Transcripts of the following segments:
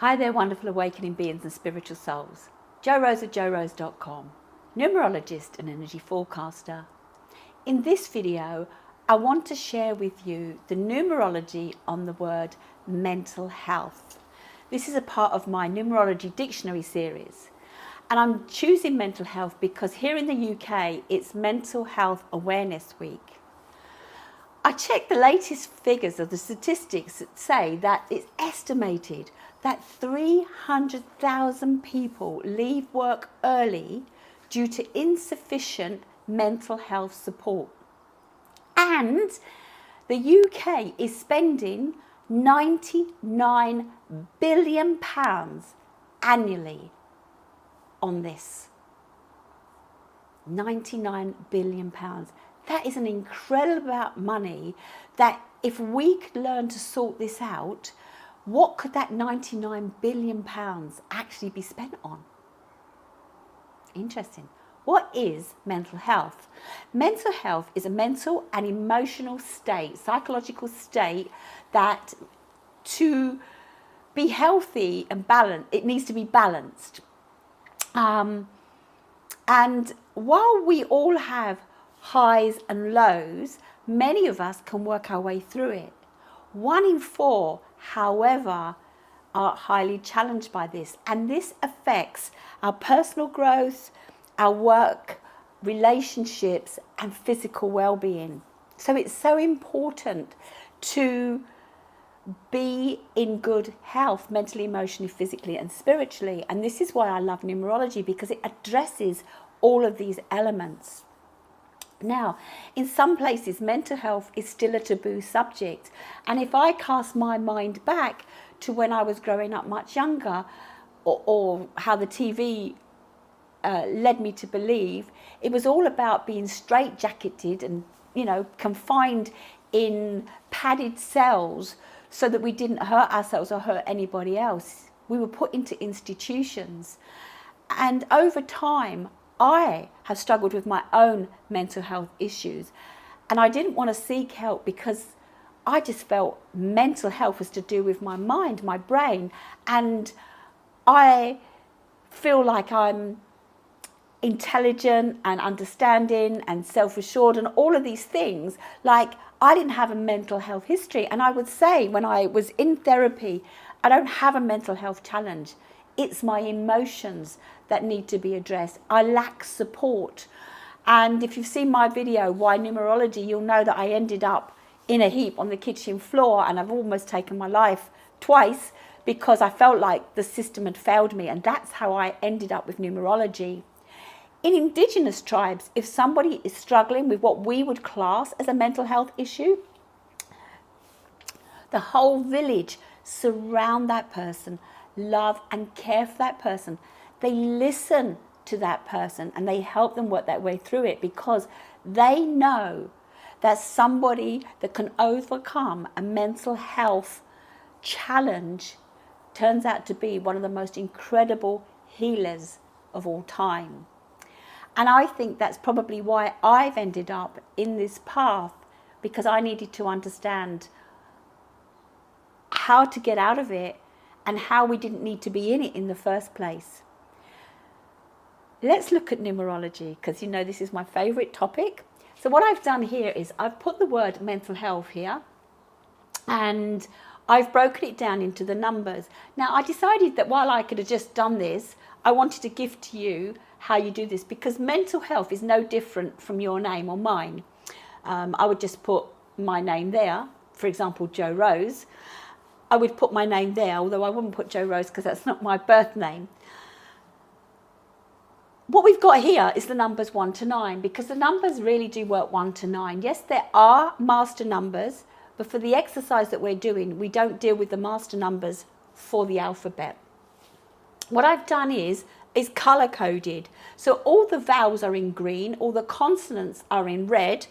Hi there, wonderful awakening beings and spiritual souls. Jo Rose of JoRose.com, numerologist and energy forecaster. In this video, I want to share with you the numerology on the word mental health. This is a part of my numerology dictionary series. And I'm choosing mental health because here in the UK, it's Mental Health Awareness Week. I checked the latest figures of the statistics that say that it's estimated that 300,000 people leave work early due to insufficient mental health support. And the UK is spending £99 billion annually on this. £99 billion. That is an incredible amount of money that if we could learn to sort this out, what could that £99 billion actually be spent on? Interesting. What is mental health? Mental health is a mental and emotional state, psychological state that to be healthy and balanced, it needs to be balanced. And while we all have highs and lows, many of us can work our way through it. 1 in 4, however, are highly challenged by this, and this affects our personal growth, our work, relationships, and physical well-being. So it's so important to be in good health, mentally, emotionally, physically, and spiritually. And this is why I love numerology, because it addresses all of these elements. Now, in some places, mental health is still a taboo subject. And if I cast my mind back to when I was growing up much younger, or how the TV led me to believe, it was all about being straitjacketed and, confined in padded cells so that we didn't hurt ourselves or hurt anybody else. We were put into institutions. And over time, I have struggled with my own mental health issues, and I didn't want to seek help because I just felt mental health was to do with my mind, my brain, and I feel like I'm intelligent and understanding and self-assured and all of these things. Like, I didn't have a mental health history, and I would say when I was in therapy, I don't have a mental health challenge. It's my emotions that need to be addressed. I lack support. And if you've seen my video, Why Numerology, you'll know that I ended up in a heap on the kitchen floor, and I've almost taken my life twice because I felt like the system had failed me. And that's how I ended up with numerology. In indigenous tribes, if somebody is struggling with what we would class as a mental health issue, the whole village surround that person, love and care for that person. They listen to that person and they help them work their way through it, because they know that somebody that can overcome a mental health challenge turns out to be one of the most incredible healers of all time. And I think that's probably why I've ended up in this path, because I needed to understand how to get out of it and how we didn't need to be in it in the first place. Let's look at numerology, because this is my favorite topic. So what I've done here is I've put the word mental health here, and I've broken it down into the numbers. Now, I decided that while I could have just done this, I wanted to give to you how you do this, because mental health is no different from your name or mine. I would just put my name there, for example, Jo Rose. I would put my name there, although I wouldn't put Jo Rose because that's not my birth name. What we've got here is the numbers 1 to 9, because the numbers really do work 1 to 9. Yes, there are master numbers, but for the exercise that we're doing, we don't deal with the master numbers for the alphabet. What I've done is color coded. So all the vowels are in green, all the consonants are in red,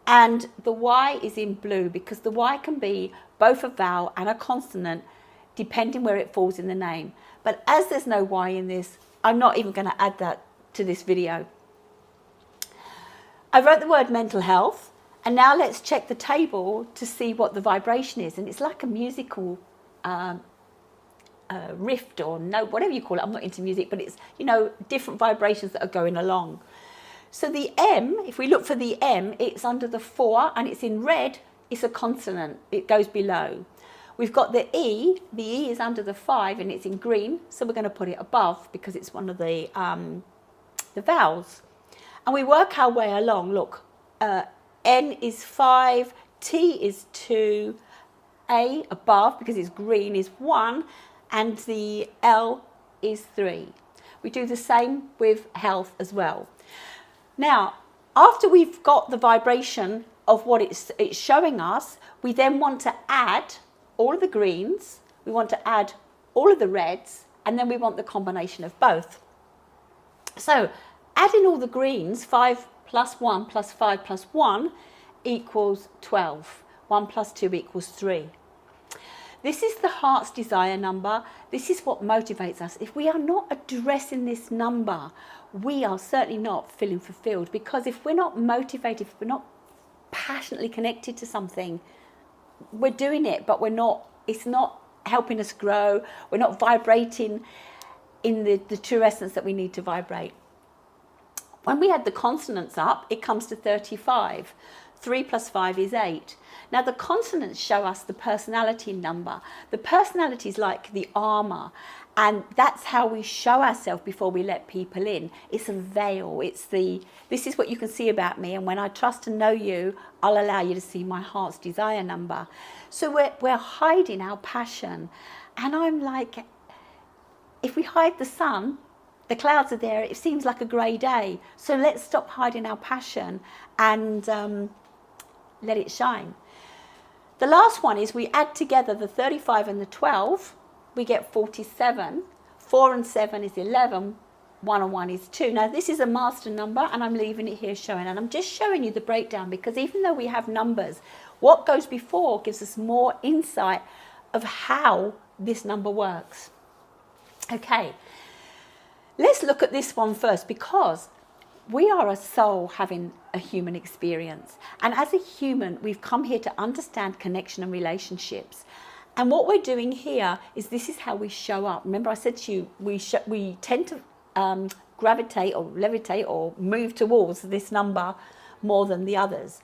and the Y is in blue, because the Y can be both a vowel and a consonant depending where it falls in the name. But as there's no Y in this, I'm not even going to add that to this video. I wrote the word mental health, and now let's check the table to see what the vibration is. And it's like a musical rift or note, whatever you call it. I'm not into music, but it's, different vibrations that are going along. So the M, if we look for the M, it's under the 4 and it's in red. It's a consonant. It goes below. We've got the E. The E is under the 5 and it's in green. So we're going to put it above because it's one of the vowels. And we work our way along. Look, N is 5, T is 2, A above because it's green is 1, and the L is 3. We do the same with health as well. Now, after we've got the vibration of what it's showing us, we then want to add all of the greens, we want to add all of the reds, and then we want the combination of both. So, adding all the greens, 5 plus 1 plus 5 plus 1 equals 12. 1 plus 2 equals 3. This is the heart's desire number. This is what motivates us. If we are not addressing this number, we are certainly not feeling fulfilled, because if we're not motivated, if we're not passionately connected to something, we're doing it, but it's not helping us grow. We're not vibrating in the true essence that we need to vibrate. When we add the consonants up, it comes to 35. 3 plus 5 is 8. Now the consonants show us the personality number. The personality is like the armour, and that's how we show ourselves before we let people in. It's a veil. This is what you can see about me, and when I trust and know you, I'll allow you to see my heart's desire number. So we're hiding our passion, and I'm like, if we hide the sun, the clouds are there, it seems like a grey day. So let's stop hiding our passion and let it shine. The last one is we add together the 35 and the 12, we get 47. 4 and 7 is 11. 1 and 1 is 2. Now this is a master number, and I'm leaving it here showing, and I'm just showing you the breakdown, because even though we have numbers, what goes before gives us more insight of how this number works. Okay, let's look at this one first, because we are a soul having a human experience. And as a human, we've come here to understand connection and relationships. And what we're doing here is this is how we show up. Remember I said to you, we tend to gravitate or levitate or move towards this number more than the others.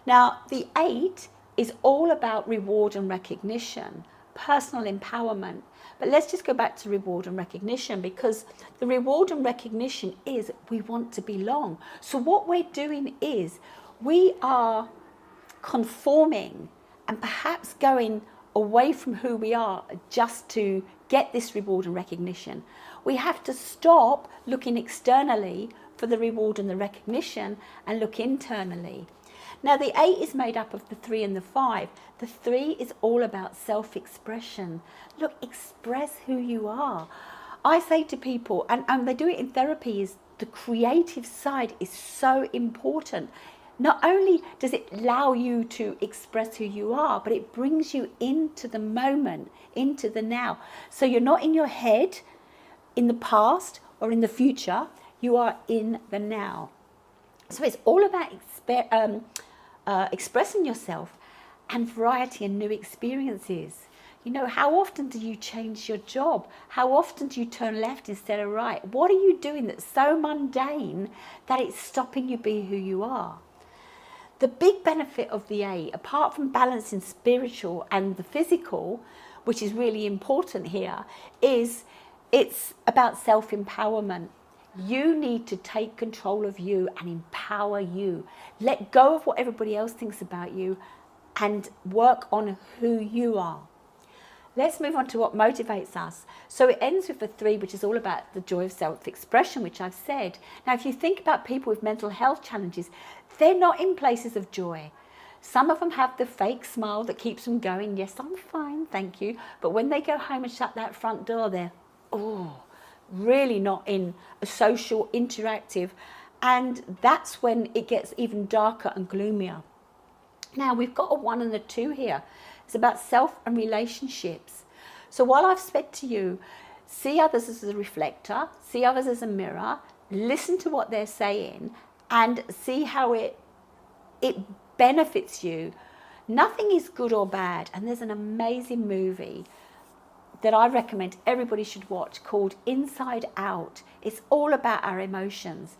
Now, the 8 is all about reward and recognition, personal empowerment. But let's just go back to reward and recognition, because the reward and recognition is we want to belong. So what we're doing is we are conforming and perhaps going away from who we are just to get this reward and recognition. We have to stop looking externally for the reward and the recognition and look internally. Now the 8 is made up of the 3 and the 5. The 3 is all about self-expression. Look, express who you are. I say to people, and they do it in therapy, is the creative side is so important. Not only does it allow you to express who you are, but it brings you into the moment, into the now. So you're not in your head, in the past or in the future, you are in the now. So it's all about expressing yourself and variety and new experiences. You know, how often do you change your job? How often do you turn left instead of right? What are you doing that's so mundane that it's stopping you be who you are? The big benefit of the 8, apart from balancing spiritual and the physical, which is really important here, is it's about self-empowerment. You need to take control of you and empower you. Let go of what everybody else thinks about you and work on who you are. Let's move on to what motivates us. So it ends with a 3, which is all about the joy of self-expression, which I've said. Now, if you think about people with mental health challenges, they're not in places of joy. Some of them have the fake smile that keeps them going. Yes, I'm fine, thank you. But when they go home and shut that front door, they're, really not in a social, interactive. And that's when it gets even darker and gloomier. Now, we've got a 1 and a 2 here. It's about self and relationships. So while I've said to you, see others as a reflector, see others as a mirror, listen to what they're saying, and see how it benefits you. Nothing is good or bad. And there's an amazing movie that I recommend everybody should watch called Inside Out. It's all about our emotions.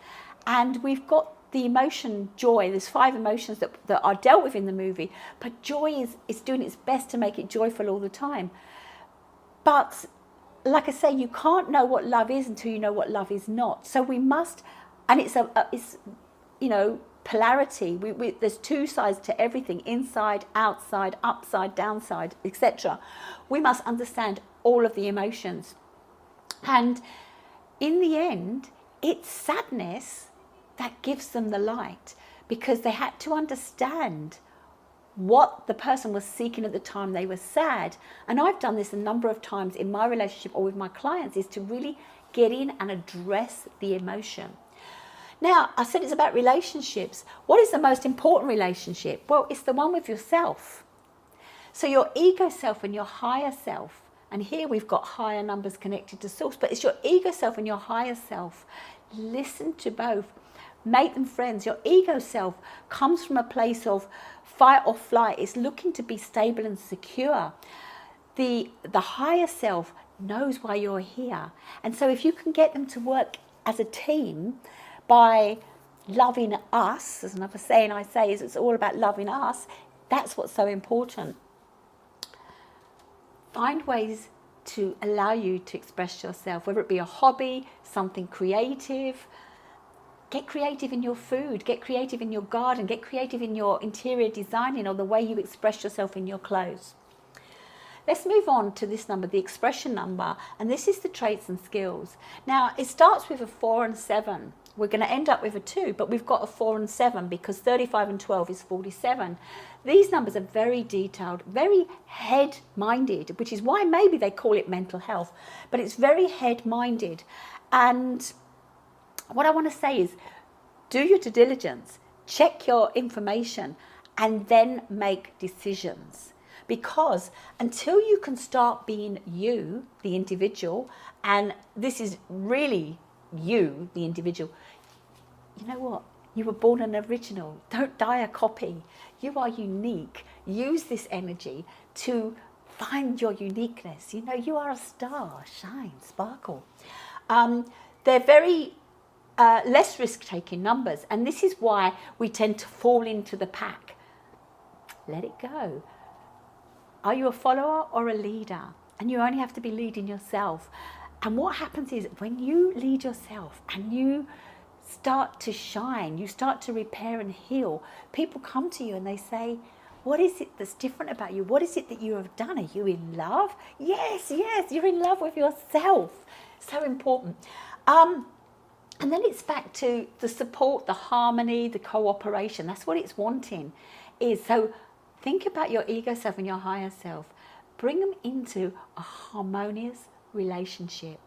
And we've got the emotion joy. There's 5 emotions that are dealt with in the movie, but joy is doing its best to make it joyful all the time. But like I say, you can't know what love is until you know what love is not. So we must, and it's polarity. There's 2 sides to everything: inside, outside, upside, downside, etc. We must understand all of the emotions. And in the end, it's sadness that gives them the light, because they had to understand what the person was seeking at the time they were sad. And I've done this a number of times in my relationship or with my clients, is to really get in and address the emotion. Now, I said it's about relationships. What is the most important relationship? Well, it's the one with yourself. So your ego self and your higher self, and here we've got higher numbers connected to source, but it's your ego self and your higher self. Listen to both. Make them friends. Your ego self comes from a place of fight or flight. It's looking to be stable and secure. The higher self knows why you're here. And so if you can get them to work as a team by loving us, there's another saying I say, is it's all about loving us. That's what's so important. Find ways to allow you to express yourself, whether it be a hobby, something creative. Get creative in your food, get creative in your garden, get creative in your interior designing or the way you express yourself in your clothes. Let's move on to this number, the expression number, and this is the traits and skills. Now, it starts with a 4 and 7. We're going to end up with a 2, but we've got a 4 and 7 because 35 and 12 is 47. These numbers are very detailed, very head-minded, which is why maybe they call it mental health, but it's very head-minded. And what I want to say is, do your due diligence, check your information, and then make decisions. Because until you can start being you, the individual, and this is really you, the individual, you know what? You were born an original. Don't die a copy. You are unique. Use this energy to find your uniqueness. You know, you are a star. Shine, sparkle. They're very less risk-taking numbers, and this is why we tend to fall into the pack. Let it go. Are you a follower or a leader? And you only have to be leading yourself. And what happens is when you lead yourself and you start to shine, you start to repair and heal, people come to you and they say, what is it that's different about you? What is it that you have done? Are you in love? Yes, you're in love with yourself. So important. And then it's back to the support, the harmony, the cooperation. That's what it's wanting. So think about your ego self and your higher self. Bring them into a harmonious relationship.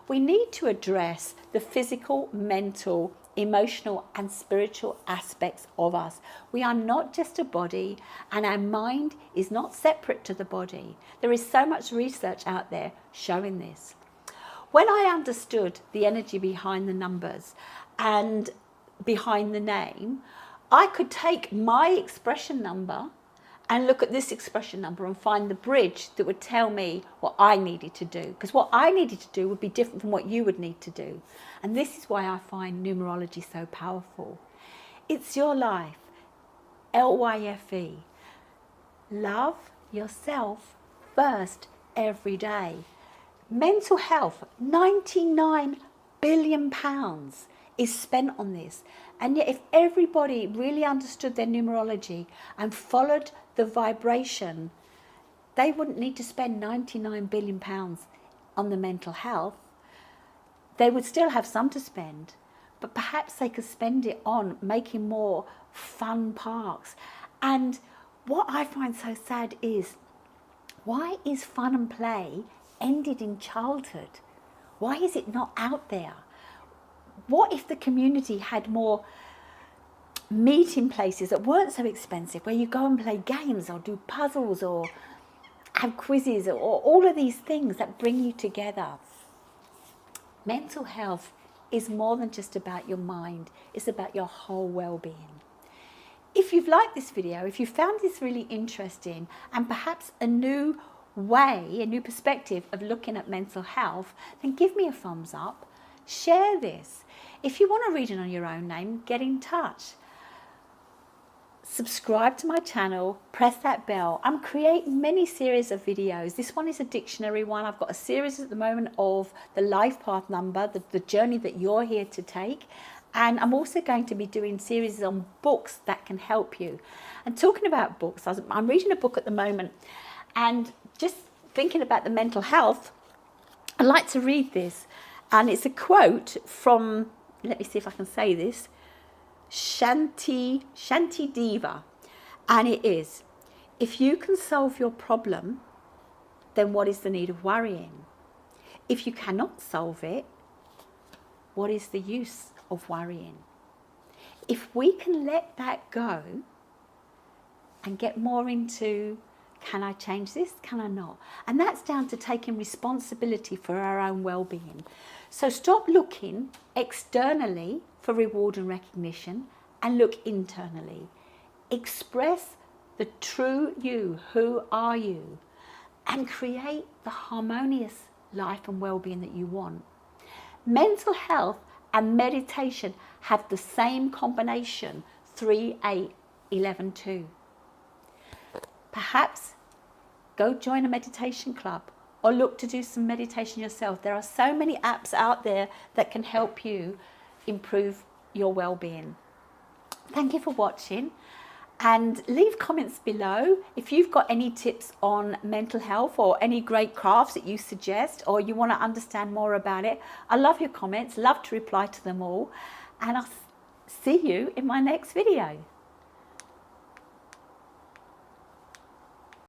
We need to address the physical, mental, emotional and spiritual aspects of us. We are not just a body, and our mind is not separate to the body. There is so much research out there showing this. When I understood the energy behind the numbers and behind the name, I could take my expression number and look at this expression number and find the bridge that would tell me what I needed to do. Because what I needed to do would be different from what you would need to do. And this is why I find numerology so powerful. It's your life. LYFE. Love yourself first every day. Mental health, £99 billion is spent on this. And yet if everybody really understood their numerology and followed the vibration, they wouldn't need to spend £99 billion on the mental health. They would still have some to spend, but perhaps they could spend it on making more fun parks. And what I find so sad is, why is fun and play ended in childhood? Why is it not out there? What if the community had more meeting places that weren't so expensive, where you go and play games or do puzzles or have quizzes or all of these things that bring you together? Mental health is more than just about your mind. It's about your whole well-being. If you've liked this video, if you found this really interesting and perhaps a new way, a new perspective of looking at mental health, then give me a thumbs up. Share this. If you want a reading on your own name, get in touch. Subscribe to my channel, press that bell. I'm creating many series of videos. This one is a dictionary one. I've got a series at the moment of the life path number, the journey that you're here to take. And I'm also going to be doing series on books that can help you. And talking about books, I'm reading a book at the moment, and just thinking about the mental health, I'd like to read this. And it's a quote from, let me see if I can say this, Shanti Diva, and it is, if you can solve your problem, then what is the need of worrying? If you cannot solve it, what is the use of worrying? If we can let that go and get more into, can I change this? Can I not? And that's down to taking responsibility for our own well-being. So stop looking externally for reward and recognition and look internally. Express the true you, who are you, and create the harmonious life and well-being that you want. Mental health and meditation have the same combination, 3, 8, 11, 2. Perhaps go join a meditation club or look to do some meditation yourself. There are so many apps out there that can help you improve your well-being. Thank you for watching, and leave comments below if you've got any tips on mental health or any great crafts that you suggest, or you want to understand more about it. I love your comments, love to reply to them all, and I'll see you in my next video.